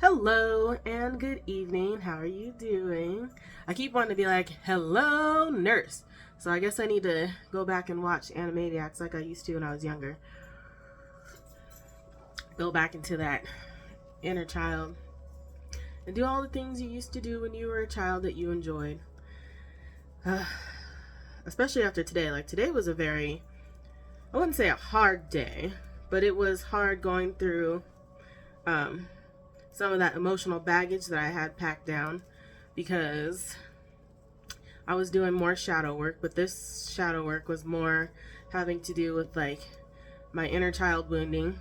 Hello and good evening. How are you doing? I keep wanting to be like, hello, nurse. So I guess I need to go back and watch Animaniacs like I used to when I was younger. Go back into that inner child and do all the things you used to do when you were a child that you enjoyed. Especially after today. Like, today was a very, I wouldn't say a hard day, but it was hard going through some of that emotional baggage that I had packed down because I was doing more shadow work, but this shadow work was more having to do with like my inner child wounding,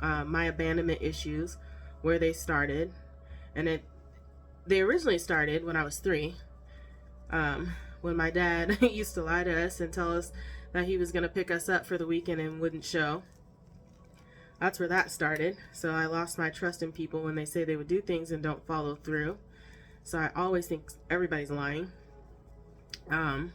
my abandonment issues, where they started. And they originally started when I was 3, when my dad used to lie to us and tell us that he was going to pick us up for the weekend and wouldn't show. That's where that started. So I lost my trust in people when they say they would do things and don't follow through. So I always think everybody's lying,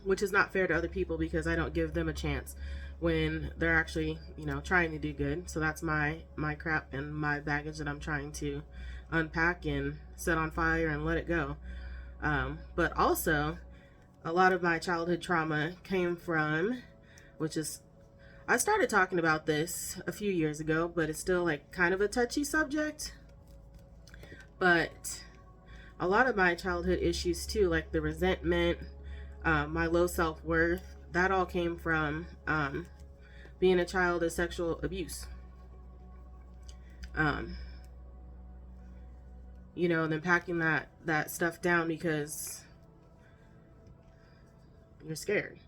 which is not fair to other people because I don't give them a chance when they're actually, trying to do good. So that's my crap and my baggage that I'm trying to unpack and set on fire and let it go. But also, a lot of my childhood trauma came from, which is, I started talking about this a few years ago, but it's still like kind of a touchy subject. But a lot of my childhood issues too, like the resentment, my low self-worth, that all came from being a child of sexual abuse. And then packing that stuff down because you're scared.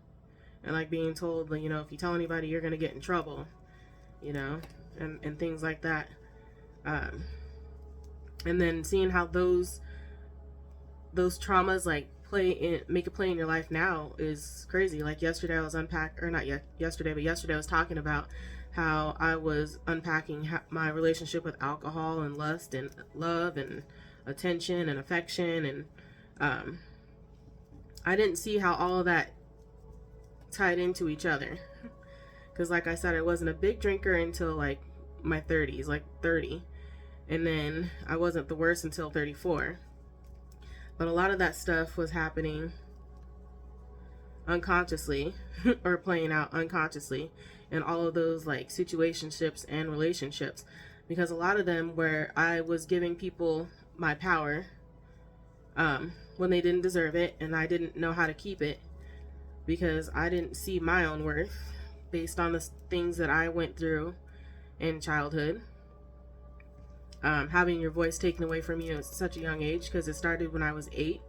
And like being told, if you tell anybody, you're going to get in trouble, and things like that. And then seeing how those traumas like make a play in your life now is crazy. Like yesterday I was yesterday I was talking about how I was unpacking my relationship with alcohol and lust and love and attention and affection. And I didn't see how all of that tied into each other, because like I said, I wasn't a big drinker until like my 30s, like 30, and then I wasn't the worst until 34. But a lot of that stuff was happening unconsciously or playing out unconsciously in all of those like situationships and relationships, because a lot of them where I was giving people my power when they didn't deserve it, and I didn't know how to keep it because I didn't see my own worth based on the things that I went through in childhood. Having your voice taken away from you at such a young age, because it started when I was 8.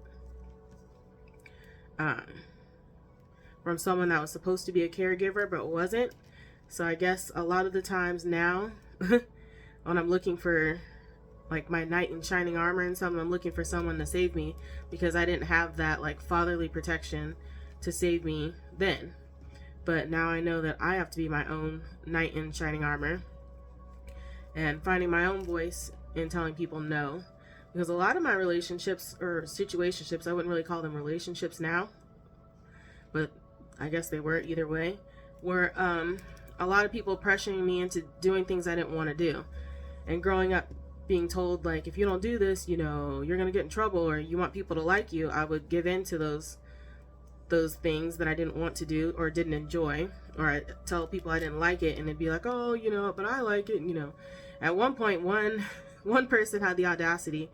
From someone that was supposed to be a caregiver but wasn't. So I guess a lot of the times now, when I'm looking for like my knight in shining armor and something, I'm looking for someone to save me because I didn't have that like fatherly protection to save me then. But now I know that I have to be my own knight in shining armor and finding my own voice and telling people no. Because a lot of my relationships or situationships, I wouldn't really call them relationships now, but I guess they were either way, were a lot of people pressuring me into doing things I didn't want to do. And growing up being told like, if you don't do this, you're going to get in trouble, or you want people to like you, I would give in to those things that I didn't want to do or didn't enjoy, or I tell people I didn't like it, and they'd be like, oh, but I like it. At one point, one person had the audacity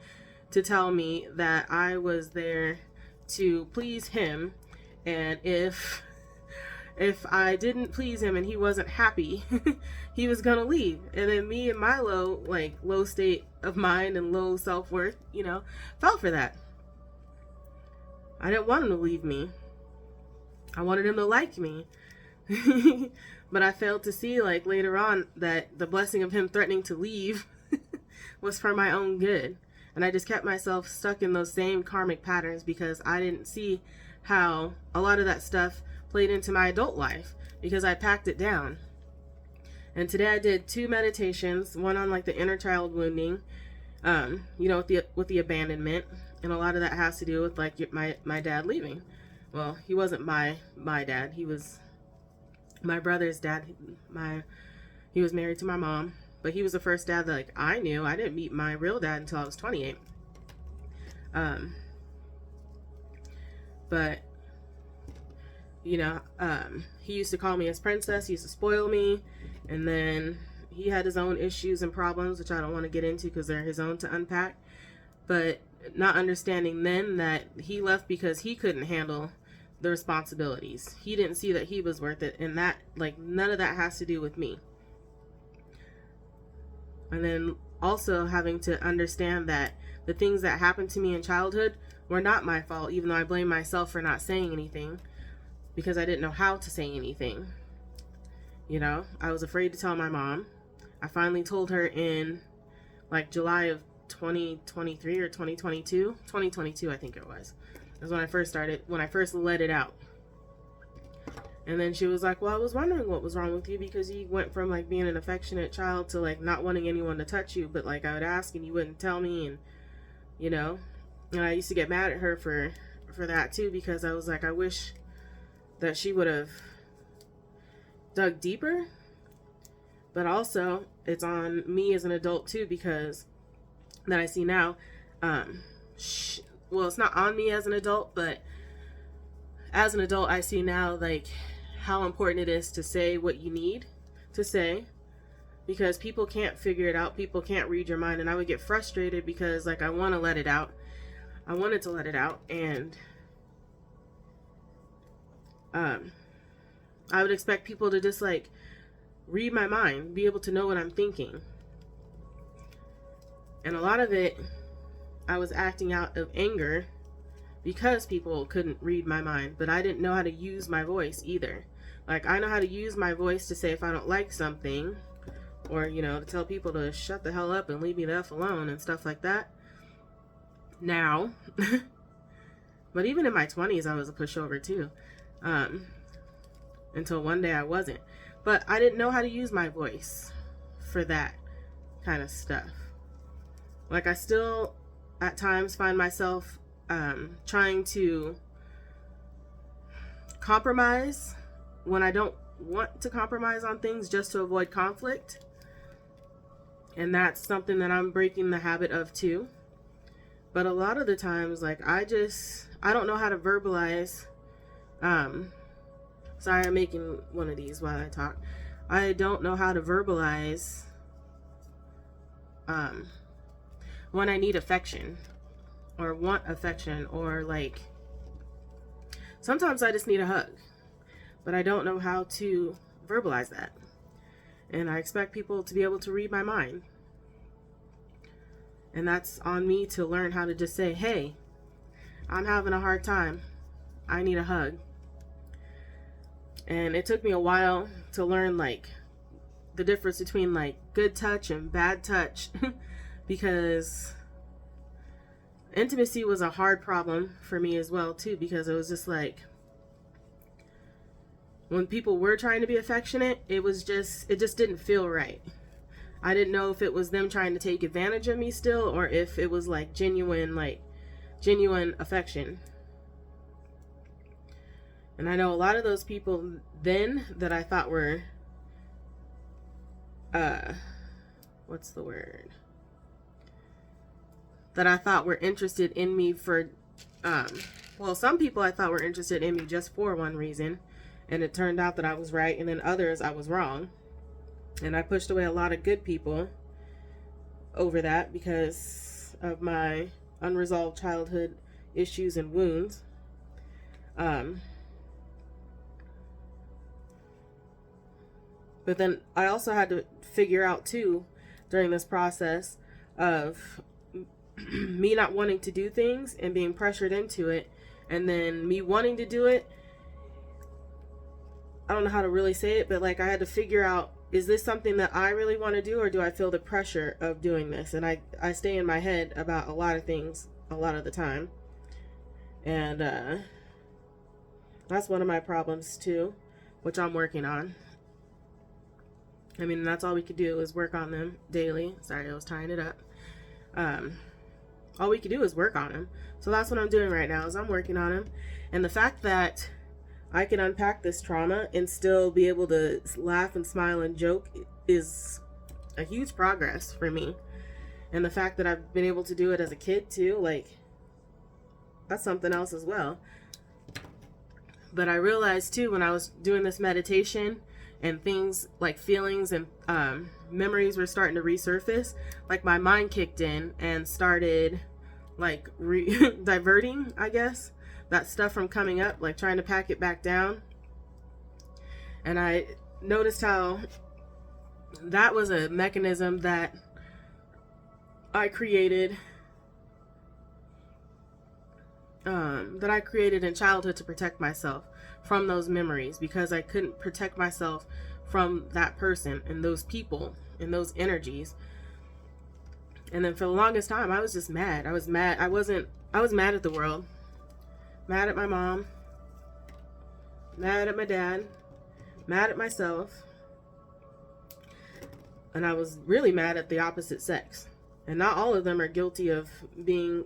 to tell me that I was there to please him, and if I didn't please him and he wasn't happy, he was gonna leave. And then me and my low state of mind and low self-worth, fell for that. I didn't want him to leave me. I wanted him to like me. But I failed to see like later on that the blessing of him threatening to leave was for my own good. And I just kept myself stuck in those same karmic patterns because I didn't see how a lot of that stuff played into my adult life because I packed it down. And today I did 2 meditations, one on like the inner child wounding, with the abandonment, and a lot of that has to do with like my dad leaving. Well, he wasn't my dad. He was my brother's dad. He was married to my mom, but he was the first dad that like I knew. I didn't meet my real dad until I was 28. But you know, he used to call me his princess. He used to spoil me, and then he had his own issues and problems, which I don't want to get into because they're his own to unpack. But not understanding then that he left because he couldn't handle the responsibilities. He didn't see that he was worth it, and that, like, none of that has to do with me. And then also having to understand that the things that happened to me in childhood were not my fault, even though I blame myself for not saying anything because I didn't know how to say anything. You know, I was afraid to tell my mom. I finally told her in like July of 2023 or 2022, I think it was. That's when I first let it out. And then she was like, well, I was wondering what was wrong with you, because you went from like being an affectionate child to like not wanting anyone to touch you, but like I would ask and you wouldn't tell me, and you know, and I used to get mad at her for that too, because I was like, I wish that she would have dug deeper. But also it's on me as an adult too, because that I see now, well, it's not on me as an adult, but as an adult I see now like how important it is to say what you need to say, because people can't figure it out. People can't read your mind, and I would get frustrated because like I want to let it out. I wanted to let it out, and I would expect people to just like read my mind, be able to know what I'm thinking. And a lot of it, I was acting out of anger because people couldn't read my mind, but I didn't know how to use my voice either. Like, I know how to use my voice to say if I don't like something, or, you know, to tell people to shut the hell up and leave me the F alone and stuff like that. Now, but even in my 20s, I was a pushover too. Until one day I wasn't. But I didn't know how to use my voice for that kind of stuff. Like, I still at times find myself trying to compromise when I don't want to compromise on things, just to avoid conflict. And that's something that I'm breaking the habit of too. But a lot of the times, like, I don't know how to verbalize. Sorry, I'm making one of these while I talk. I don't know how to verbalize when I need affection or want affection, or like sometimes I just need a hug, but I don't know how to verbalize that. And I expect people to be able to read my mind. And that's on me to learn how to just say, hey, I'm having a hard time. I need a hug. And it took me a while to learn like the difference between like good touch and bad touch because intimacy was a hard problem for me as well too, because it was just like when people were trying to be affectionate, it just didn't feel right. I didn't know if it was them trying to take advantage of me still, or if it was like genuine affection. And I know a lot of those people then that I thought were, what's the word? That I thought were interested in me for, well, some people I thought were interested in me just for one reason. And it turned out that I was right, and then others I was wrong. And I pushed away a lot of good people over that because of my unresolved childhood issues and wounds. But then I also had to figure out too, during this process of me not wanting to do things and being pressured into it, and then me wanting to do it. I don't know how to really say it, but like I had to figure out, is this something that I really want to do, or do I feel the pressure of doing this? And I stay in my head about a lot of things a lot of the time. And that's one of my problems too, which I'm working on. I mean, that's all we could do is work on them daily. Sorry, I was tying it up. All we could do is work on them. So that's what I'm doing right now, is I'm working on them. And the fact that I can unpack this trauma and still be able to laugh and smile and joke is a huge progress for me. And the fact that I've been able to do it as a kid too, like, that's something else as well. But I realized too, when I was doing this meditation and things like feelings and memories were starting to resurface, like my mind kicked in and started like diverting, I guess, that stuff from coming up, like trying to pack it back down. And I noticed how that was a mechanism that I created in childhood to protect myself from those memories, because I couldn't protect myself from that person and those people and those energies. And then for the longest time, I was just mad. I was mad. I was mad at the world, mad at my mom, mad at my dad, mad at myself. And I was really mad at the opposite sex. And not all of them are guilty of being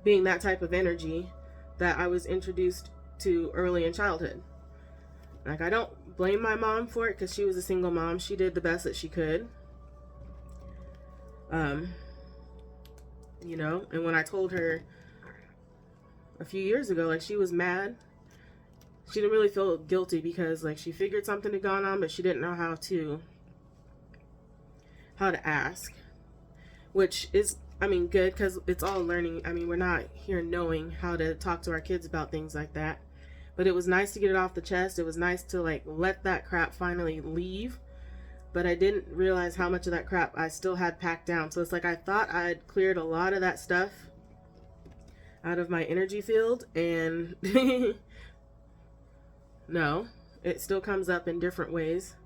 that type of energy that I was introduced to early in childhood. Like, I don't blame my mom for it, because she was a single mom. She did the best that she could. You know, and when I told her a few years ago, like, she was mad. She didn't really feel guilty, because like she figured something had gone on, but she didn't know how to ask, which is, I mean, good, because it's all learning. I mean, we're not here knowing how to talk to our kids about things like that. But it was nice to get it off the chest. It was nice to like let that crap finally leave. But I didn't realize how much of that crap I still had packed down. So it's like I thought I'd cleared a lot of that stuff out of my energy field, and no, it still comes up in different ways,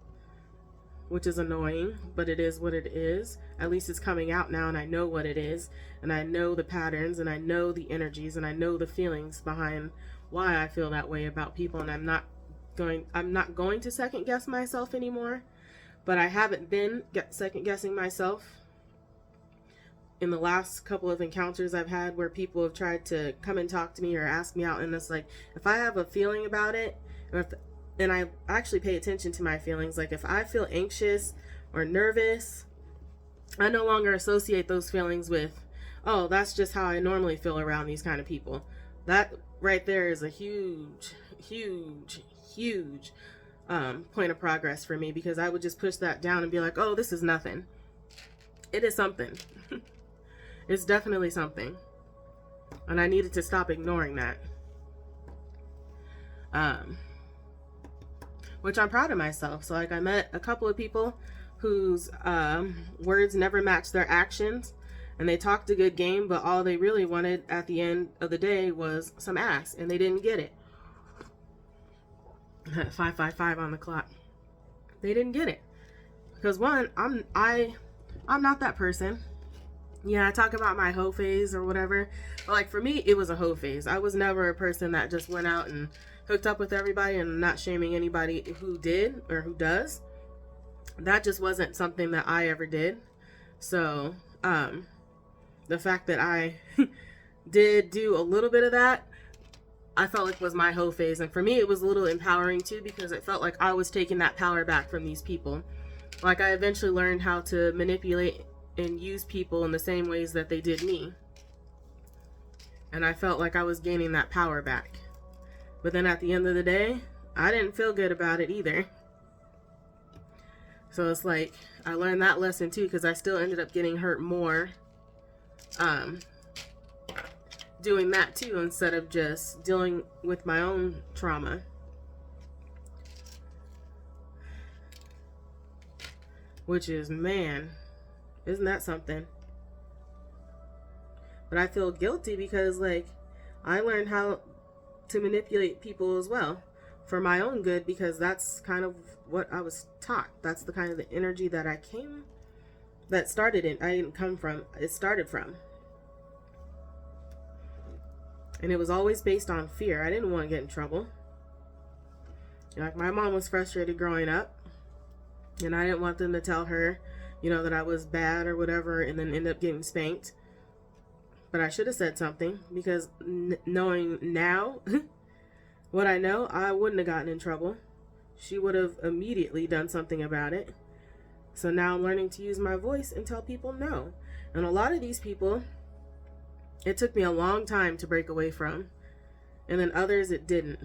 which is annoying, but it is what it is. At least it's coming out now, and I know what it is, and I know the patterns, and I know the energies, and I know the feelings behind why I feel that way about people. And I'm not going to second guess myself anymore. But I haven't been second guessing myself in the last couple of encounters I've had where people have tried to come and talk to me or ask me out. And it's like, if I have a feeling about it, and I actually pay attention to my feelings, like if I feel anxious or nervous, I no longer associate those feelings with, oh, that's just how I normally feel around these kind of people. That right there is a huge, huge, huge point of progress for me, because I would just push that down and be like, oh, this is nothing. It is something. It's definitely something. And I needed to stop ignoring that. Which I'm proud of myself. So like, I met a couple of people whose words never matched their actions, and they talked a good game, but all they really wanted at the end of the day was some ass, and they didn't get it. 555 on the clock. They didn't get it. Because one, I'm not that person. Yeah, I talk about my hoe phase or whatever. But like, for me, it was a hoe phase. I was never a person that just went out and hooked up with everybody, and not shaming anybody who did or who does. That just wasn't something that I ever did. So, the fact that I did do a little bit of that, I felt like was my hoe phase. And for me, it was a little empowering too, because it felt like I was taking that power back from these people. Like, I eventually learned how to manipulate and use people in the same ways that they did me. And I felt like I was gaining that power back. But then at the end of the day, I didn't feel good about it either. So it's like, I learned that lesson too, because I still ended up getting hurt more doing that too, instead of just dealing with my own trauma. Which is, man, isn't that something? But I feel guilty because, like, I learned how to manipulate people as well for my own good, because that's kind of what I was taught. That's the kind of the energy that I started in. I didn't come from, it started from. And it was always based on fear. I didn't want to get in trouble. Like, my mom was frustrated growing up, and I didn't want them to tell her, you know, that I was bad or whatever, and then end up getting spanked. But I should have said something, because knowing now what I know, I wouldn't have gotten in trouble. she would have immediately done something about it. So now I'm learning to use my voice and tell people no. And a lot of these people, it took me a long time to break away from. And then others, it didn't.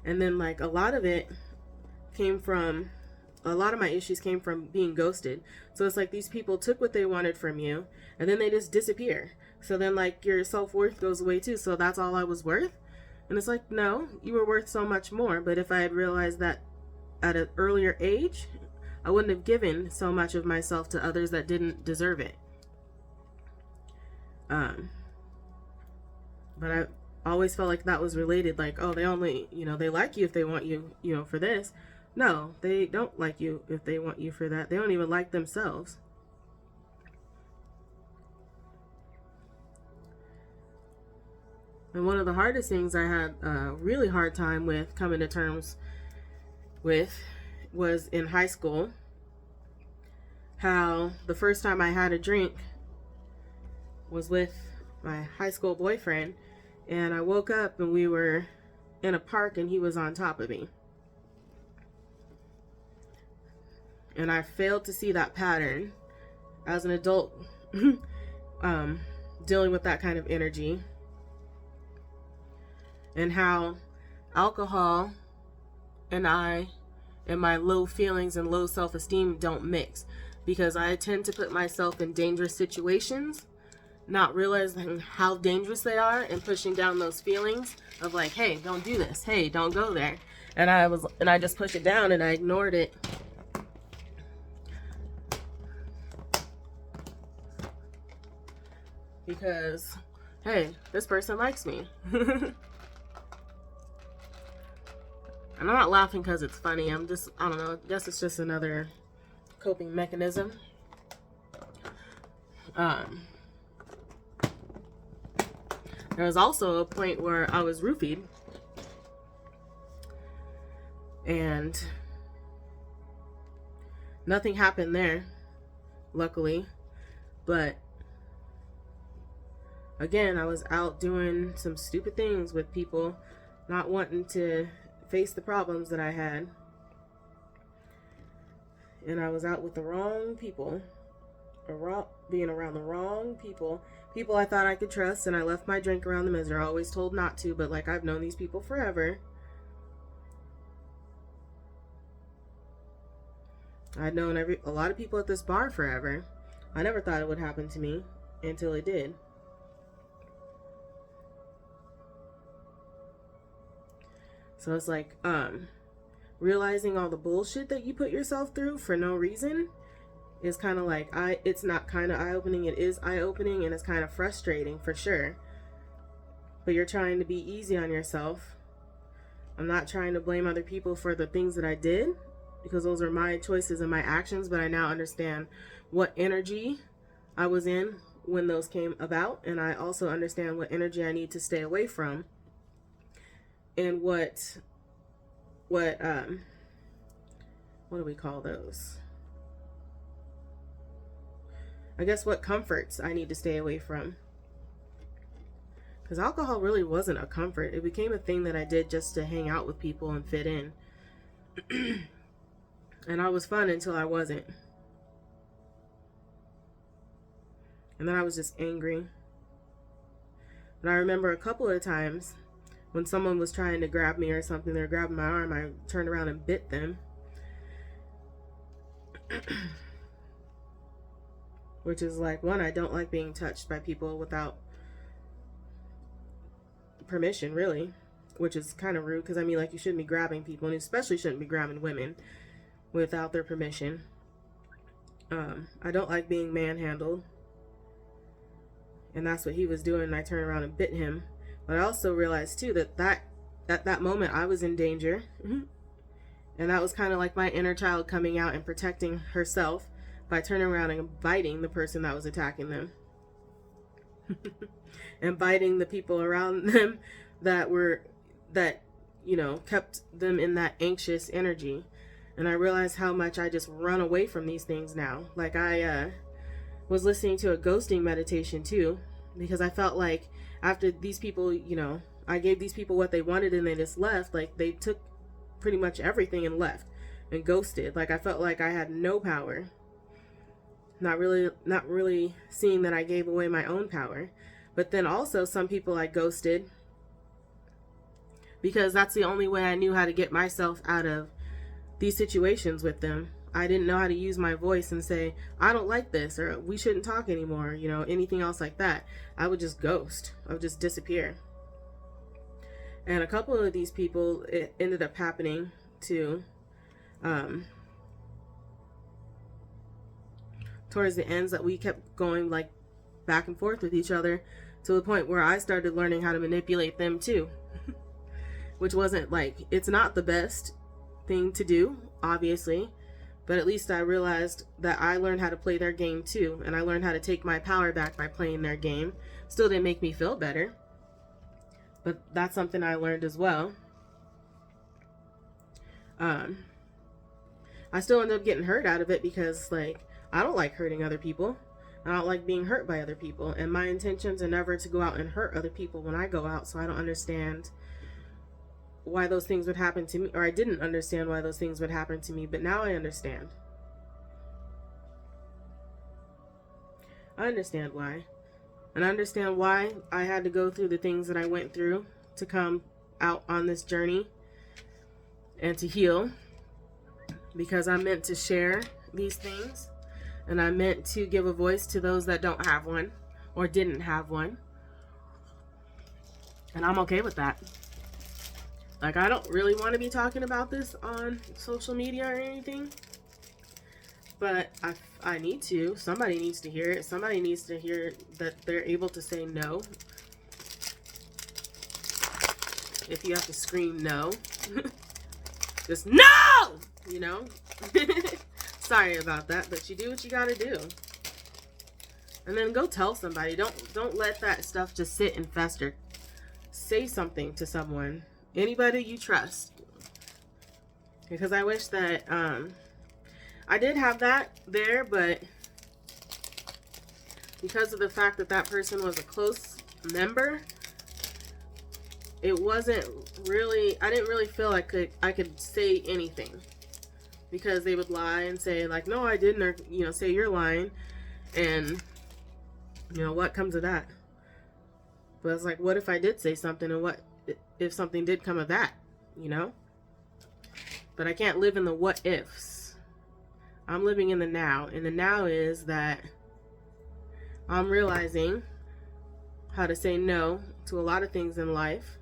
And then like a lot of my issues came from being ghosted. So it's like these people took what they wanted from you and then they just disappear. So then like your self-worth goes away too. So that's all I was worth. And it's like, no, you were worth so much more. But if I had realized that at an earlier age, I wouldn't have given so much of myself to others that didn't deserve it. But I always felt like that was related. Like, oh, they only, they like you if they want you, for this. No, they don't like you if they want you for that. They don't even like themselves. And one of the hardest things I had a really hard time with coming to terms with was in high school. How the first time I had a drink was with my high school boyfriend, and I woke up and we were in a park and he was on top of me. And I failed to see that pattern as an adult dealing with that kind of energy. And how alcohol and I and my low feelings and low self-esteem don't mix. Because I tend to put myself in dangerous situations, not realizing how dangerous they are, and pushing down those feelings of like, hey, don't do this. Hey, don't go there. And I just pushed it down and I ignored it. Because, hey, this person likes me. And I'm not laughing because it's funny. I don't know, I guess it's just another coping mechanism. There was also a point where I was roofied. And nothing happened there, luckily. But again, I was out doing some stupid things with people, not wanting to face the problems that I had. And I was out with the wrong people, being around the wrong people I thought I could trust, and I left my drink around them as they're always told not to, but like I've known these people forever. I'd known a lot of people at this bar forever. I never thought it would happen to me until it did. So it's like, realizing all the bullshit that you put yourself through for no reason is kind of like, it's not kind of eye-opening, it is eye-opening, and it's kind of frustrating for sure. But you're trying to be easy on yourself. I'm not trying to blame other people for the things that I did, because those are my choices and my actions, but I now understand what energy I was in when those came about, and I also understand what energy I need to stay away from, and what do we call those? I guess what comforts I need to stay away from. Because alcohol really wasn't a comfort. It became a thing that I did just to hang out with people and fit in. And I was fun until I wasn't. And then I was just angry. And I remember a couple of times when someone was trying to grab me or something, they were grabbing my arm, I turned around and bit them. Which is like, one, I don't like being touched by people without permission, really. Which is kind of rude, because I mean, like, you shouldn't be grabbing people, and especially shouldn't be grabbing women without their permission. I don't like being manhandled. And that's what he was doing, and I turned around and bit him. But I also realized too that at that moment I was in danger. And that was kind of like my inner child coming out and protecting herself by turning around and biting the person that was attacking them. And biting the people around them that kept them in that anxious energy. And I realized how much I just run away from these things now. Like I was listening to a ghosting meditation too, because I felt like after these people, I gave these people what they wanted and they just left. Like they took pretty much everything and left and ghosted. Like, I felt like I had no power. Not really seeing that I gave away my own power. But then also some people I ghosted because that's the only way I knew how to get myself out of these situations with them. I didn't know how to use my voice and say, I don't like this, or we shouldn't talk anymore, you know, anything else like that. I would just ghost. I would just disappear. And a couple of these people, it ended up happening to, towards the ends, that we kept going like back and forth with each other to the point where I started learning how to manipulate them too. Which wasn't like, it's not the best thing to do, obviously, but at least I realized that I learned how to play their game too, and I learned how to take my power back by playing their game. Still didn't make me feel better, but that's something I learned as well. I still ended up getting hurt out of it because, like, I don't like hurting other people. I don't like being hurt by other people, and my intentions are never to go out and hurt other people when I go out, so I don't understand why those things would happen to me, or I didn't understand why those things would happen to me, but now I understand. I understand why. And I understand why I had to go through the things that I went through to come out on this journey and to heal, because I'm meant to share these things, and I'm meant to give a voice to those that don't have one or didn't have one. And I'm okay with that. Like, I don't really want to be talking about this on social media or anything, but I need to. Somebody needs to hear it. Somebody needs to hear that they're able to say no. If you have to scream no, just no, you know. Sorry about that, but you do what you gotta do. And then go tell somebody. Don't let that stuff just sit and fester. Say something to someone. Anybody you trust. Because I wish that I did have that there, but because of the fact that that person was a close member, it wasn't really, I didn't really feel like I could say anything, because they would lie and say like, no, I didn't, or, you know, say you're lying, and you know, what comes of that? But it's like, what if I did say something, and what if something did come of that, you know? But I can't live in the what ifs. I'm living in the now, and the now is that I'm realizing how to say no to a lot of things in life,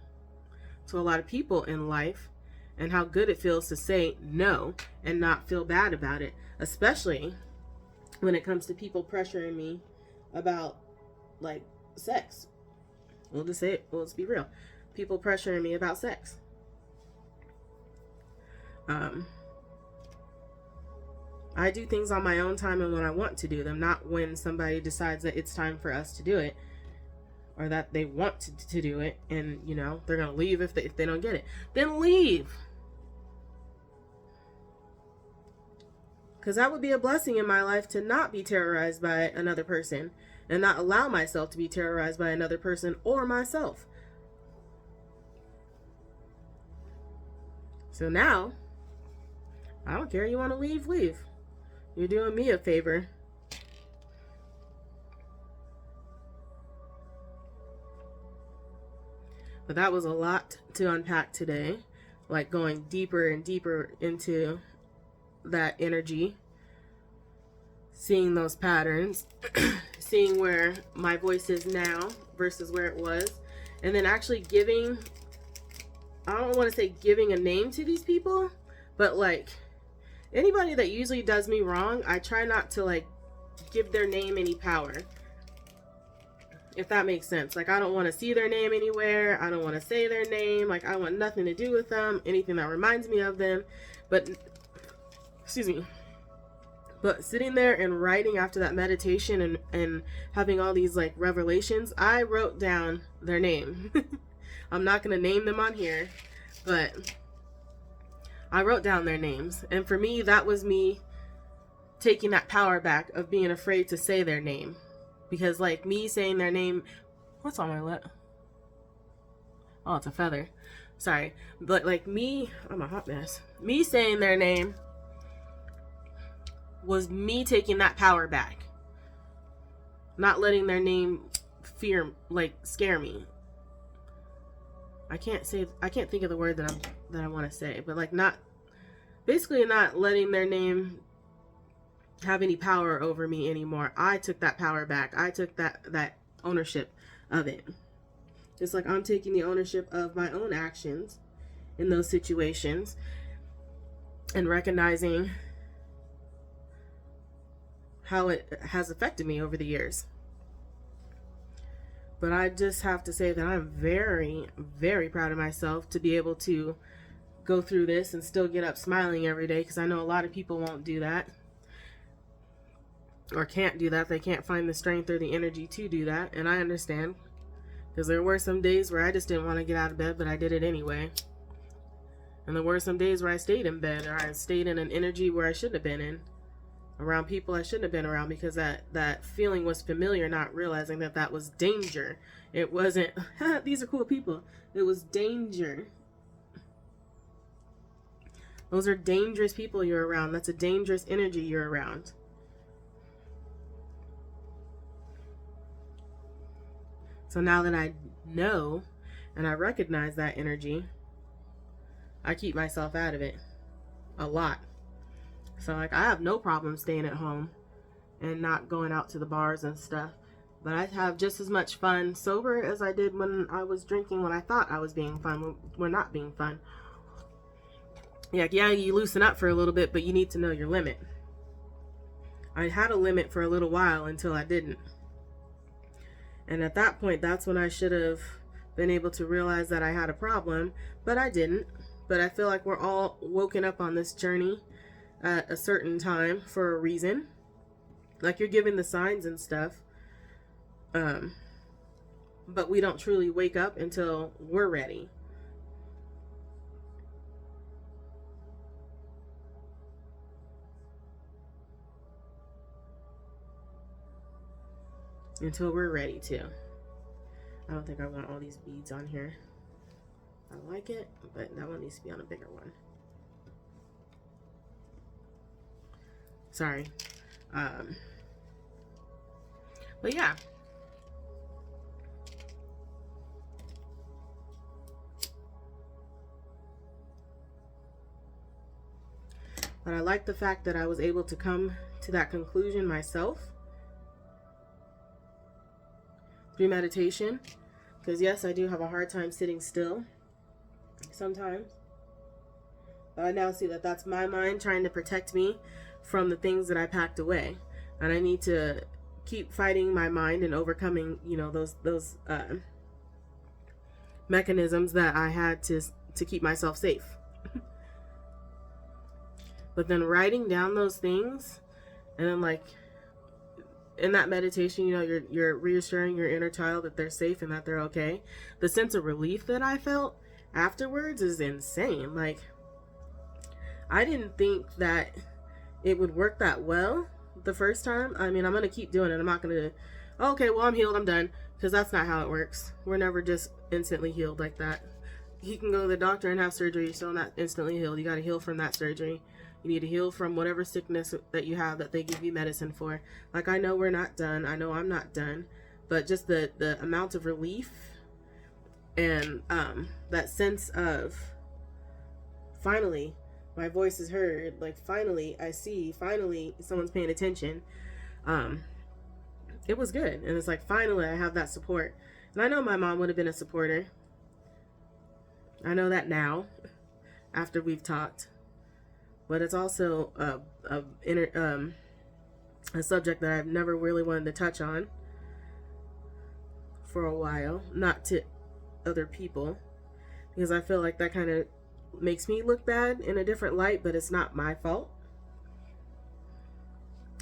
to a lot of people in life, and how good it feels to say no and not feel bad about it, especially when it comes to people pressuring me about, like, sex. We'll just say it, let's be real. People pressuring me about sex. I do things on my own time and when I want to do them, not when somebody decides that it's time for us to do it, or that they want to do it, and, you know, they're going to leave if they don't get it. Then leave. Because that would be a blessing in my life, to not be terrorized by another person and not allow myself to be terrorized by another person or myself. So now, I don't care. You want to leave, leave. You're doing me a favor. But that was a lot to unpack today. Like, going deeper and deeper into that energy. Seeing those patterns. Seeing where my voice is now versus where it was. And then actually giving, I don't want to say giving a name to these people, but like, anybody that usually does me wrong, I try not to like give their name any power. If that makes sense. Like, I don't want to see their name anywhere. I don't want to say their name. Like, I want nothing to do with them. Anything that reminds me of them. But, excuse me. But sitting there and writing after that meditation and having all these like revelations, I wrote down their name. I'm not going to name them on here, but I wrote down their names. And for me, that was me taking that power back of being afraid to say their name. Because like me saying their name, what's on my lip? Oh, it's a feather. Sorry, but like me, I'm a hot mess. Me saying their name was me taking that power back. Not letting their name scare me. I can't think of the word that I want to say, but like not letting their name have any power over me anymore. I took that power back. I took that ownership of it. Just like I'm taking the ownership of my own actions in those situations and recognizing how it has affected me over the years. But I just have to say that I'm very, very proud of myself to be able to go through this and still get up smiling every day, because I know a lot of people won't do that or can't do that. They can't find the strength or the energy to do that, and I understand, because there were some days where I just didn't want to get out of bed, but I did it anyway. And there were some days where I stayed in bed, or I stayed in an energy where I shouldn't have been in, around people I shouldn't have been around, because that feeling was familiar, not realizing that was danger. It wasn't, these are cool people. It was danger. Those are dangerous people you're around. That's a dangerous energy you're around. So now that I know and I recognize that energy, I keep myself out of it a lot. So like I have no problem staying at home and not going out to the bars and stuff. But I have just as much fun sober as I did when I was drinking, when I thought I was being fun, when not being fun. Yeah, you loosen up for a little bit, but you need to know your limit. I had a limit for a little while until I didn't. And at that point, that's when I should have been able to realize that I had a problem, but I didn't. But I feel like we're all woken up on this journey at a certain time for a reason. Like you're given the signs and stuff. But we don't truly wake up until we're ready. Until we're ready to. I don't think I want all these beads on here. I like it, but that one needs to be on a bigger one. Sorry. But yeah. But I like the fact that I was able to come to that conclusion myself through meditation. Because yes, I do have a hard time sitting still sometimes. But I now see that that's my mind trying to protect me from the things that I packed away. And I need to keep fighting my mind and overcoming, those mechanisms that I had to keep myself safe. But then writing down those things, and then like in that meditation, you're reassuring your inner child that they're safe and that they're okay. The sense of relief that I felt afterwards is insane. Like, I didn't think that it would work that well the first time. I mean, I'm going to keep doing it. I'm not going to, okay, well, I'm healed, I'm done. Because that's not how it works. We're never just instantly healed like that. You can go to the doctor and have surgery, you're still not instantly healed. You got to heal from that surgery. You need to heal from whatever sickness that you have that they give you medicine for. Like, I know we're not done. I know I'm not done. But just the amount of relief and that sense of finally my voice is heard. Like, finally I see. Finally someone's paying attention. It was good. And it's like, finally I have that support. And I know my mom would have been a supporter. I know that now after we've talked. But it's also a subject that I've never really wanted to touch on for a while. Not to other people. Because I feel like that kind of makes me look bad in a different light. But it's not my fault.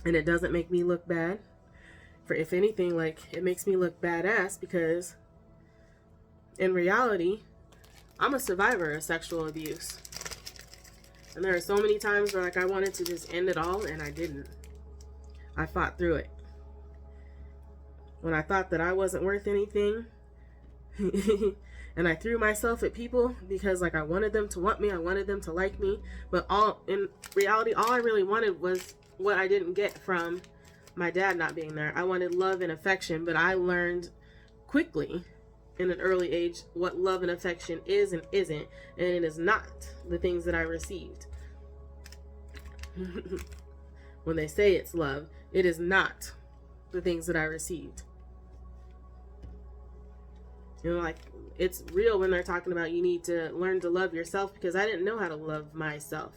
And it doesn't make me look bad. For if anything, like, it makes me look badass. Because in reality, I'm a survivor of sexual abuse. And there are so many times where, like, I wanted to just end it all, and I didn't. I fought through it. When I thought that I wasn't worth anything, and I threw myself at people because like I wanted them to want me, I wanted them to like me, but all in reality, all I really wanted was what I didn't get from my dad not being there. I wanted love and affection, but I learned quickly in an early age what love and affection is and isn't, and it is not the things that I received. When they say it's love, it is not the things that I received. You know, like, it's real when they're talking about you need to learn to love yourself, because I didn't know how to love myself,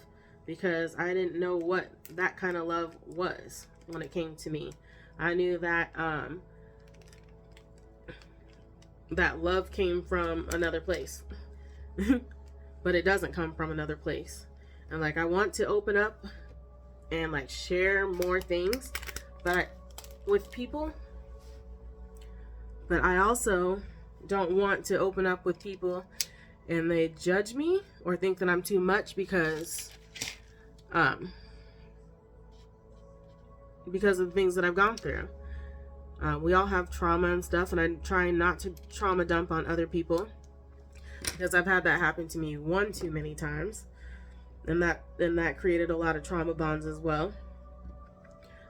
because I didn't know what that kind of love was when it came to me. I knew that that love came from another place, but it doesn't come from another place. And like, I want to open up and like share more things with people, but I also don't want to open up with people and they judge me or think that I'm too much because of the things that I've gone through. We all have trauma and stuff, and I'm trying not to trauma dump on other people, because I've had that happen to me one too many times, and that created a lot of trauma bonds as well.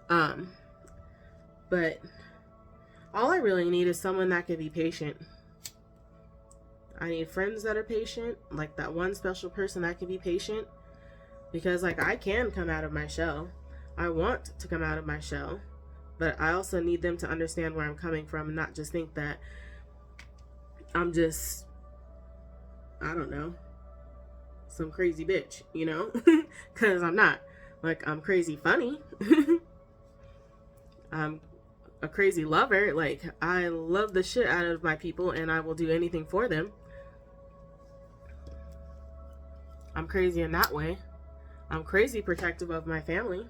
But all I really need is someone that can be patient. I need friends that are patient, like that one special person that can be patient, because like I can come out of my shell. I want to come out of my shell, but I also need them to understand where I'm coming from and not just think that I'm just, I don't know, some crazy bitch, you know? Because I'm not. Like, I'm crazy funny. I'm a crazy lover. Like, I love the shit out of my people and I will do anything for them. I'm crazy in that way. I'm crazy protective of my family.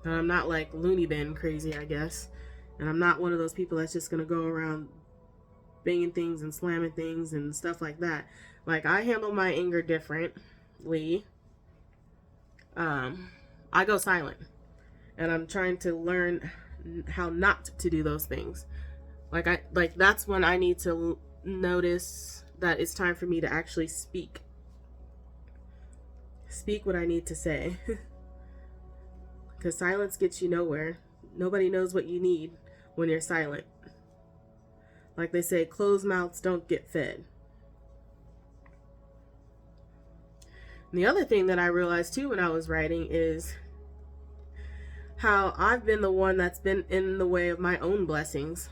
But I'm not like loony bin crazy, I guess. And I'm not one of those people that's just gonna go around banging things and slamming things and stuff like that. Like, I handle my anger differently. I go silent. And I'm trying to learn how not to do those things. Like that's when I need to notice that it's time for me to actually speak. Speak what I need to say. Because silence gets you nowhere. Nobody knows what you need when you're silent. Like they say, closed mouths don't get fed. And the other thing that I realized too when I was writing is how I've been the one that's been in the way of my own blessings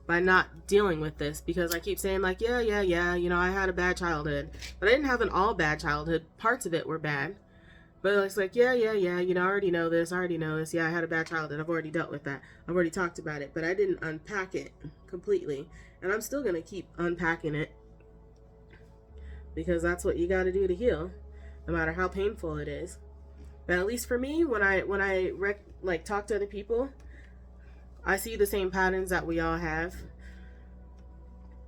by not dealing with this. Because I keep saying like, yeah, you know, I had a bad childhood. But I didn't have an all bad childhood. Parts of it were bad. But it's like, yeah, you know, I already know this. Yeah, I had a bad childhood. I've already dealt with that. I've already talked about it. But I didn't unpack it completely. And I'm still going to keep unpacking it. Because that's what you got to do to heal. No matter how painful it is. But at least for me, when I talk to other people, I see the same patterns that we all have.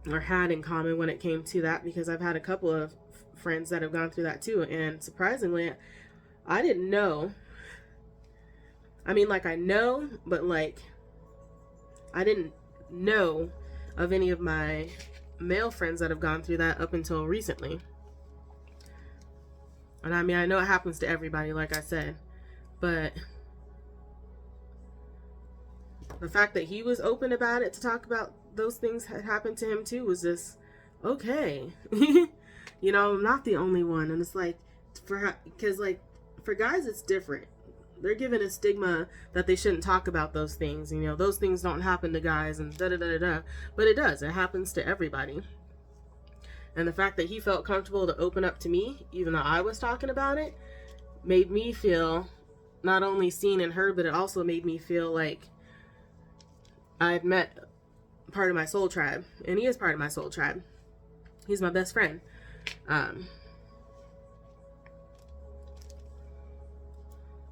Or had in common when it came to that. Because I've had a couple of friends that have gone through that too. And surprisingly, I didn't know. I mean, like, I know, but like, I didn't know of any of my male friends that have gone through that up until recently. And I mean, I know it happens to everybody, like I said, but the fact that he was open about it to talk about those things had happened to him too was just, okay. You know, I'm not the only one. And it's like, because like, for guys, it's different. They're given a stigma that they shouldn't talk about those things. You know, those things don't happen to guys and da-da-da-da-da. But it does. It happens to everybody. And the fact that he felt comfortable to open up to me, even though I was talking about it, made me feel not only seen and heard, but it also made me feel like I've met part of my soul tribe. And he is part of my soul tribe. He's my best friend.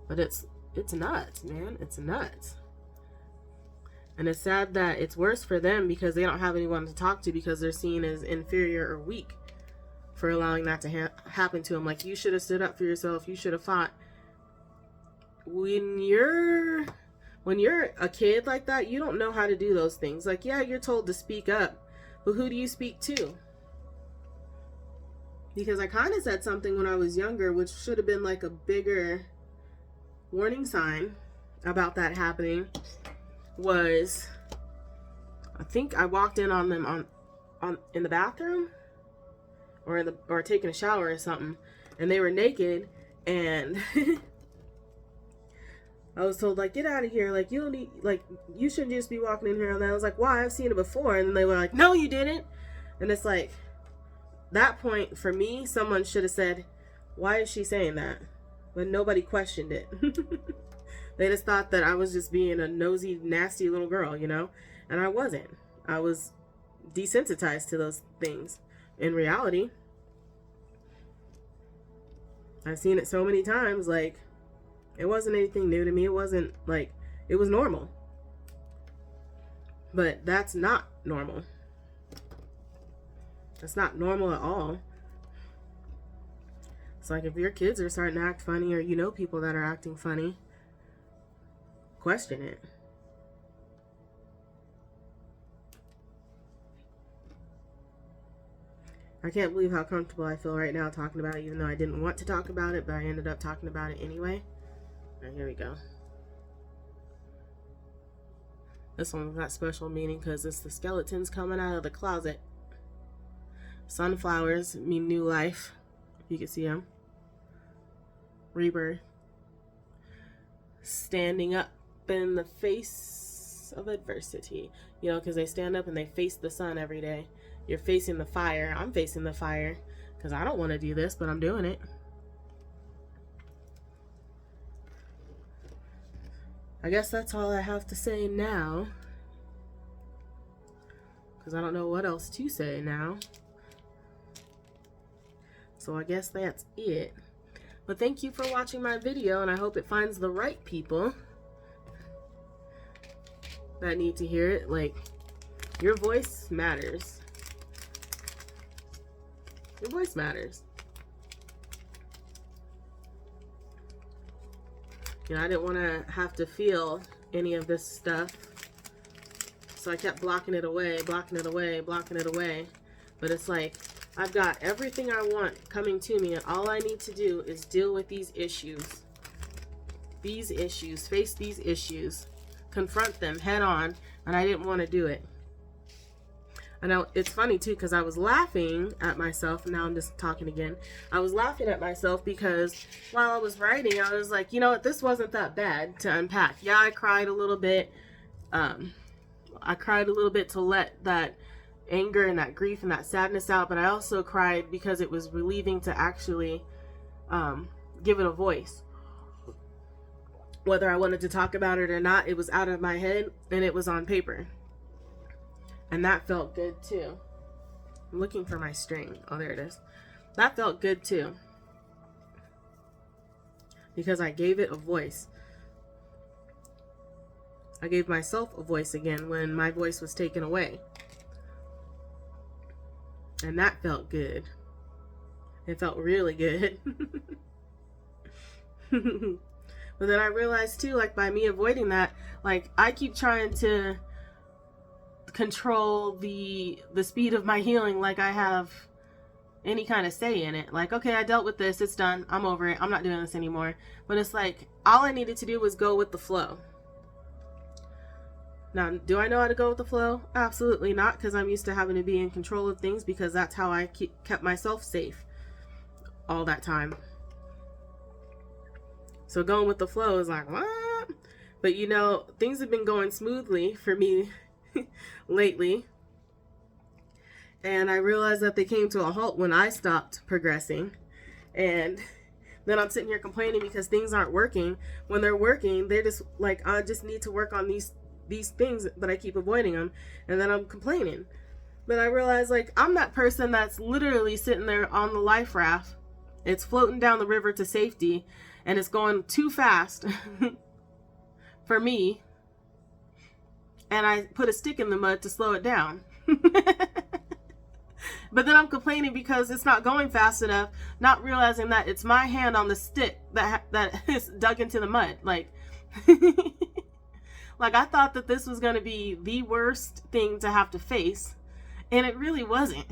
But it's nuts, man. It's nuts. And it's sad that it's worse for them because they don't have anyone to talk to because they're seen as inferior or weak for allowing that to happen to them. Like, you should have stood up for yourself. You should have fought. When you're when you're a kid like that, you don't know how to do those things. Like, yeah, you're told to speak up, but who do you speak to? Because I kind of said something when I was younger, which should have been like a bigger warning sign about that happening. Was, I think I walked in on them in the bathroom or taking a shower or something, and they were naked, and I was told, like, get out of here, like, you don't need, like, you shouldn't just be walking in here. And I was like, why? I've seen it before. And then they were like, no, you didn't. And it's like, that point for me, someone should have said, why is she saying that? But nobody questioned it. They just thought that I was just being a nosy, nasty little girl, you know? And I wasn't. I was desensitized to those things. In reality, I've seen it so many times, like, it wasn't anything new to me. It wasn't like, it was normal. But that's not normal. That's not normal at all. It's like, if your kids are starting to act funny, or you know people that are acting funny, question it. I can't believe how comfortable I feel right now talking about it, even though I didn't want to talk about it, but I ended up talking about it anyway. All right, here we go. This one got special meaning because it's the skeletons coming out of the closet. Sunflowers mean new life, if you can see them. Rebirth. Standing up in the face of adversity. You know, because they stand up and they face the sun every day. You're facing the fire. I'm facing the fire because I don't want to do this, but I'm doing it. I guess that's all I have to say now, because I don't know what else to say now. So I guess that's it. But thank you for watching my video, and I hope it finds the right people that need to hear it. Like, your voice matters. Your voice matters. You know, I didn't want to have to feel any of this stuff, so I kept blocking it away, blocking it away, blocking it away. But it's like, I've got everything I want coming to me, and all I need to do is deal with these issues. These issues, face these issues, confront them head on, and I didn't want to do it. I know it's funny too, because I was laughing at myself, and now I'm just talking again. I was laughing at myself because while I was writing, I was like, you know what, this wasn't that bad to unpack. Yeah, I cried a little bit. I cried a little bit to let that anger and that grief and that sadness out, but I also cried because it was relieving to actually give it a voice. Whether I wanted to talk about it or not, it was out of my head and it was on paper. And that felt good too. I'm looking for my string. Oh, there it is. That felt good too, because I gave it a voice. I gave myself a voice again when my voice was taken away. And that felt good. It felt really good. But then I realized too, like, by me avoiding that, like, I keep trying to control the speed of my healing, like I have any kind of say in it. Like, okay, I dealt with this, it's done, I'm over it, I'm not doing this anymore. But it's like, all I needed to do was go with the flow. Now, do I know how to go with the flow? Absolutely not, because I'm used to having to be in control of things, because that's how I kept myself safe all that time. So going with the flow is like, what? But you know, things have been going smoothly for me lately. And I realized that they came to a halt when I stopped progressing. And then I'm sitting here complaining because things aren't working. When they're working, they're just like, I just need to work on these things, but I keep avoiding them. And then I'm complaining. But I realize, like, I'm that person that's literally sitting there on the life raft. It's floating down the river to safety, and it's going too fast for me. And I put a stick in the mud to slow it down. But then I'm complaining because it's not going fast enough, not realizing that it's my hand on the stick that is dug into the mud. Like, Like, I thought that this was going to be the worst thing to have to face, and it really wasn't.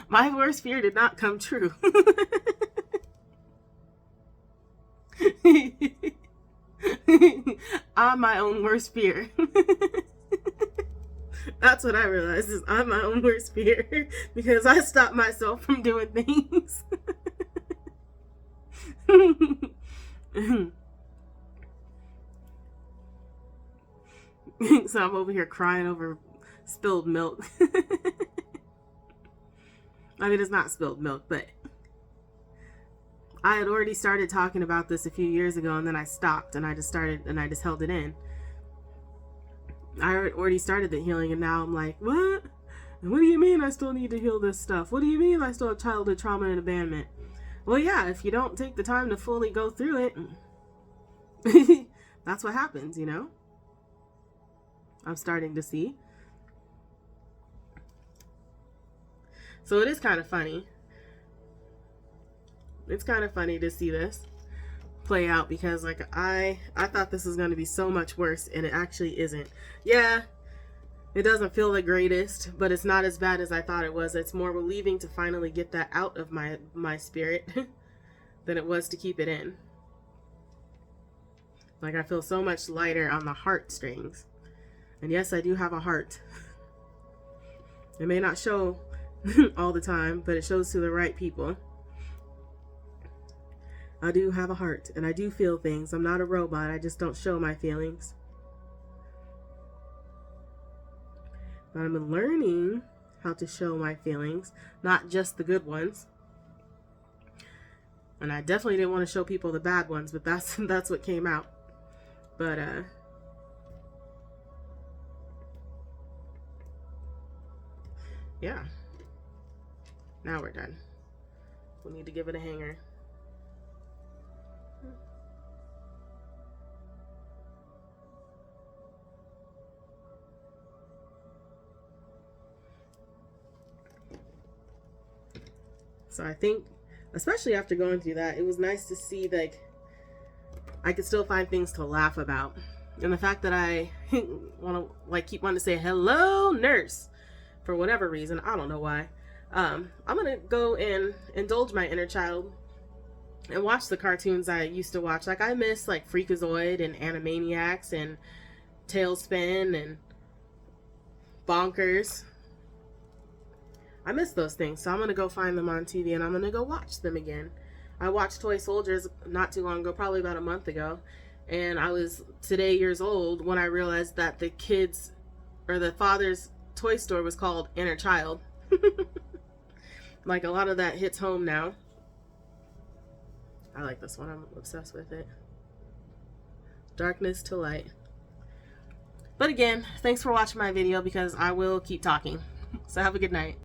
My worst fear did not come true. I'm my own worst fear. That's what I realized, is I'm my own worst fear because I stopped myself from doing things. So I'm over here crying over spilled milk. I mean, it's not spilled milk, but I had already started talking about this a few years ago, and then I stopped, and I just held it in. I already started the healing, and now I'm like, what? What do you mean I still need to heal this stuff? What do you mean I still have childhood trauma and abandonment? Well, yeah, if you don't take the time to fully go through it, that's what happens, you know? I'm starting to see. So it is kind of funny. It's kind of funny to see this play out because, like, I thought this was going to be so much worse, and it actually isn't. Yeah, it doesn't feel the greatest, but it's not as bad as I thought it was. It's more relieving to finally get that out of my spirit than it was to keep it in. Like, I feel so much lighter on the heartstrings. And yes, I do have a heart. It may not show all the time, but it shows to the right people. I do have a heart, and I do feel things. I'm not a robot. I just don't show my feelings. But I'm learning how to show my feelings, not just the good ones. And I definitely didn't want to show people the bad ones, but that's what came out. But yeah. Now we're done. We need to give it a hanger. So I think, especially after going through that, it was nice to see, like, I could still find things to laugh about. And the fact that I want to, like, keep wanting to say, hello, nurse, for whatever reason. I don't know why. I'm going to go and indulge my inner child and watch the cartoons I used to watch. Like, I miss, like, Freakazoid and Animaniacs and Tailspin and Bonkers. I miss those things, so I'm going to go find them on TV and I'm going to go watch them again. I watched Toy Soldiers not too long ago, probably about a month ago, and I was today years old when I realized that the kids, or the father's toy store was called Inner Child. Like, a lot of that hits home now. I like this one. I'm obsessed with it. Darkness to light. But again, thanks for watching my video because I will keep talking. So have a good night.